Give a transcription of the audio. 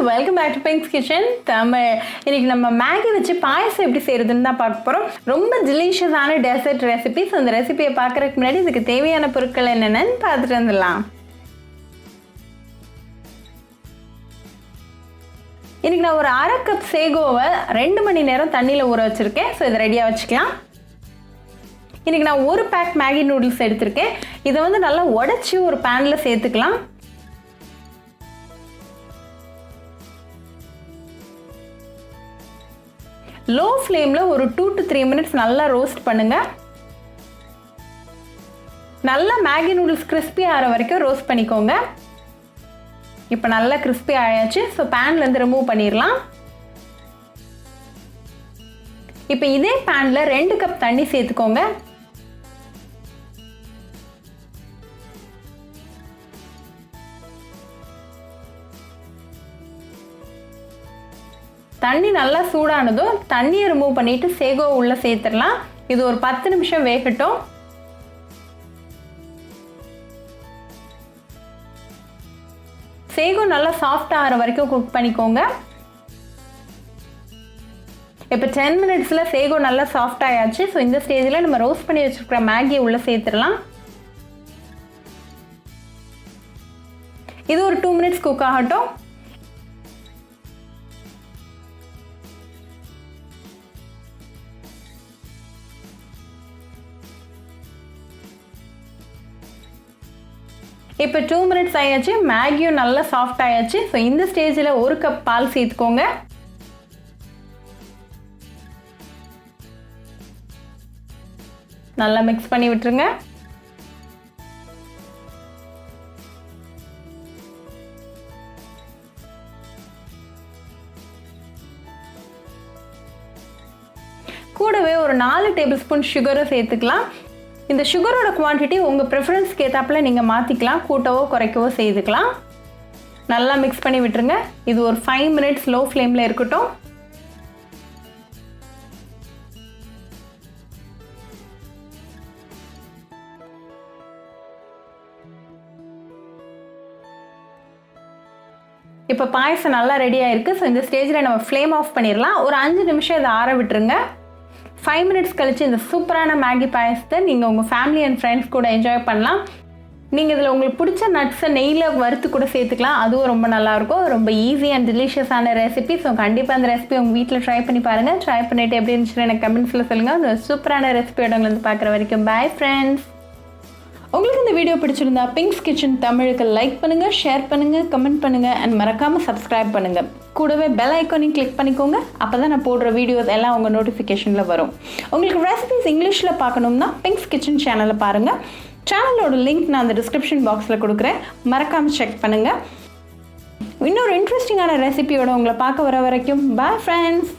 Welcome back to pinks kitchen Tamil. இன்னைக்கு நம்ம Maggi வச்சு பாயசம் எப்படி செய்யறதுன்னு தான் பார்க்க போறோம். ரொம்ப டெலிஷியஸான டெசர்ட் ரெசிபி. ஸோ அந்த ரெசிபியை பார்க்கறதுக்கு முன்னாடி இதுக்கு தேவையான பொருட்கள் என்னென்னு பார்த்துட்டு வந்துடலாம். இன்னைக்கு நான் ஒரு அரை கப் சேகோவை 2 மணி நேரம் தண்ணியில் ஊற வச்சிருக்கேன். ஸோ இதை ரெடியாக வச்சுக்கலாம். இன்னைக்கு நான் ஒரு பேக் மேகி நூடுல்ஸ் எடுத்திருக்கேன். இதை வந்து நல்லா உடச்சி ஒரு பேனில் சேர்த்துக்கலாம். லோ ஃப்ளேமில் ஒரு 2 to 3 மினிட்ஸ் நல்லா ரோஸ்ட் பண்ணுங்க. நல்லா மேகி நூடுல்ஸ் கிறிஸ்பி ஆகிற வரைக்கும் ரோஸ்ட் பண்ணிக்கோங்க. இப்போ நல்லா கிறிஸ்பி ஆயாச்சு. ஸோ பேன்லேருந்து ரிமூவ் பண்ணிடலாம். இப்போ இதே பேனில் 2 கப் தண்ணி சேர்த்துக்கோங்க. தண்ணி நல்லா சூடானதும் தண்ணியை ரிமூவ் பண்ணிட்டு சேகோ உள்ள சேர்த்துடலாம். இது ஒரு 10 நிமிஷம் வேகட்டும். சேகோ நல்லா சாஃப்ட் ஆகிற வரைக்கும் குக் பண்ணிக்கோங்க. இப்போ 10 மினிட்ஸில் சேகோ நல்லா சாஃப்ட் ஆயாச்சு. ஸோ இந்த ஸ்டேஜில் நம்ம ரோஸ்ட் பண்ணி வச்சுருக்கிற மேகியை உள்ளே சேர்த்துடலாம். இது ஒரு 2 மினிட்ஸ் குக் ஆகட்டும். இப்போ 2 மினிட்ஸ் ஆயாச்சு. மேகியும் நல்லா சாஃப்ட் ஆயாச்சு. ஸோ இந்த ஸ்டேஜில் 1 கப் பால் சேர்த்துக்கோங்க. நல்லா மிக்ஸ் பண்ணி விட்டுருங்க. கூடவே ஒரு 4 டேபிள் ஸ்பூன் சுகரை சேர்த்துக்கலாம். இந்த சுகரோட குவான்டிட்டி உங்கள் ப்ரிஃபரன்ஸ்க்கு ஏற்றாப்பில் நீங்கள் மாற்றிக்கலாம். கூட்டவோ குறைக்கவோ செய்துக்கலாம். நல்லா மிக்ஸ் பண்ணி விட்டுருங்க. இது ஒரு 5 மினிட்ஸ் லோ ஃப்ளேமில் இருக்கட்டும். இப்போ பாயசம் நல்லா ரெடியாக இருக்குது. ஸோ இந்த ஸ்டேஜில் நம்ம ஃப்ளேம் ஆஃப் பண்ணிடலாம். ஒரு 5 நிமிஷம் இதை ஆற விட்டுருங்க. 5 மினிட்ஸ் கழிச்சு இந்த சூப்பரான மேகி பாயசத்தை நீங்கள் உங்கள் ஃபேமிலி அண்ட் ஃப்ரெண்ட்ஸ் கூட என்ஜாய் பண்ணலாம். நீங்கள் இதில் உங்களுக்கு பிடிச்ச நட்ஸை நெய்யில் வறுத்து கூட சேர்த்துக்கலாம். அதுவும் ரொம்ப நல்லாயிருக்கும். ரொம்ப ஈஸி அண்ட் டெலிஷியஸான ரெசிபி. ஸோ கண்டிப்பாக அந்த ரெசிபி உங்கள் வீட்டில் ட்ரை பண்ணி பாருங்கள். ட்ரை பண்ணிவிட்டு எப்படி இருந்துச்சுன்னு எனக்கு கமெண்ட்ஸில் சொல்லுங்கள். அந்த சூப்பரான ரெசிபியோட வந்து பார்க்குற வரைக்கும் பாய் ஃப்ரெண்ட்ஸ். உங்களுக்கு இந்த வீடியோ பிடிச்சிருந்தா பிங்க்ஸ் கிச்சன் தமிழுக்கு லைக் பண்ணுங்கள், ஷேர் பண்ணுங்கள், கமெண்ட் பண்ணுங்கள் அண்ட் மறக்காமல் சப்ஸ்கிரைப் பண்ணுங்கள். கூடவே பெல் ஐக்கானையும் கிளிக் பண்ணிக்கோங்க. அப்போ தான் நான் போடுற வீடியோஸ் எல்லாம் உங்கள் நோட்டிஃபிகேஷனில் வரும். உங்களுக்கு ரெசிபிஸ் இங்கிலீஷில் பார்க்கணும்னா பிங்க்ஸ் கிச்சன் சேனலை பாருங்கள். சேனலோட லிங்க் நான் அந்த டிஸ்கிரிப்ஷன் பாக்ஸில் கொடுக்குறேன். மறக்காமல் செக் பண்ணுங்கள். இன்னொரு இன்ட்ரெஸ்டிங்கான ரெசிபியோட உங்களை பார்க்க வர வரைக்கும் பாய் ஃப்ரெண்ட்ஸ்.